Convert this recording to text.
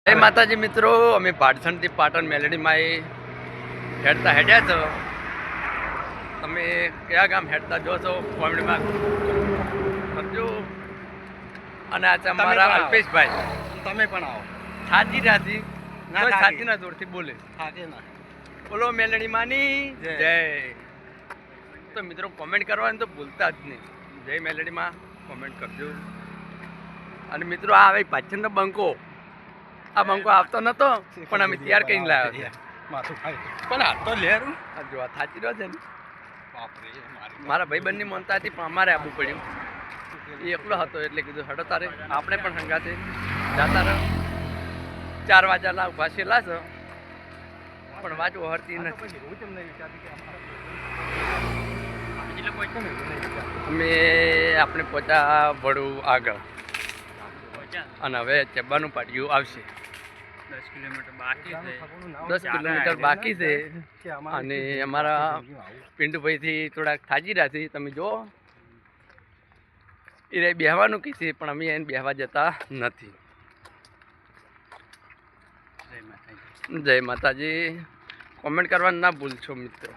જય માતાજી મિત્રો, અમે ભાડસણથી પાટણ મેલડીમાં હેડતા હેડ્યા છો. તમે કયા ગામ હેડતા જો છો કોમેન્ટમાં કરજો. અને આ છે અમારા અલ્પેશભાઈ. તમે પણ આવો. છાતી રાતી છાતીના જોરથી બોલે બોલો મેલડીમાંની જય. તો મિત્રો કોમેન્ટ કરવાની તો ભૂલતા જ નહીં. જય મેલડીમાં કોમેન્ટ કરજો. અને મિત્રો આ હવે પાછળનો બંકો, આ બંકો આવતો નતો પણ અમે તૈયાર કરીને લાવ્યા છે. પણ આ તો લેર જો આ થાચી રહ્યો છે ને, મારા ભાઈબંધની મનતા હતી પણ અમારે આવવું પડ્યું. એ એકલો હતો એટલે કીધું હડો તારે આપણે પણ હંગાતે જાતા રહો. 4 વાગ્યાના ઉભા છેલ્લા છે પણ વાંચવું હરતી નથી. અમે આપણે પહોંચ્યા વડું આગળ અને હવે ચબ્બાનું પાટિયું આવશે. 10 કિલોમીટર બાકી છે. અને અમારા પિન્ટુભાઈથી થોડાક થાજી રહ્યા છે. તમે જો એ બેહવાનું કહે છે પણ અમે એને બેહવા જતા નથી. જય માતાજી. કોમેન્ટ કરવાનું ના ભૂલશો મિત્રો.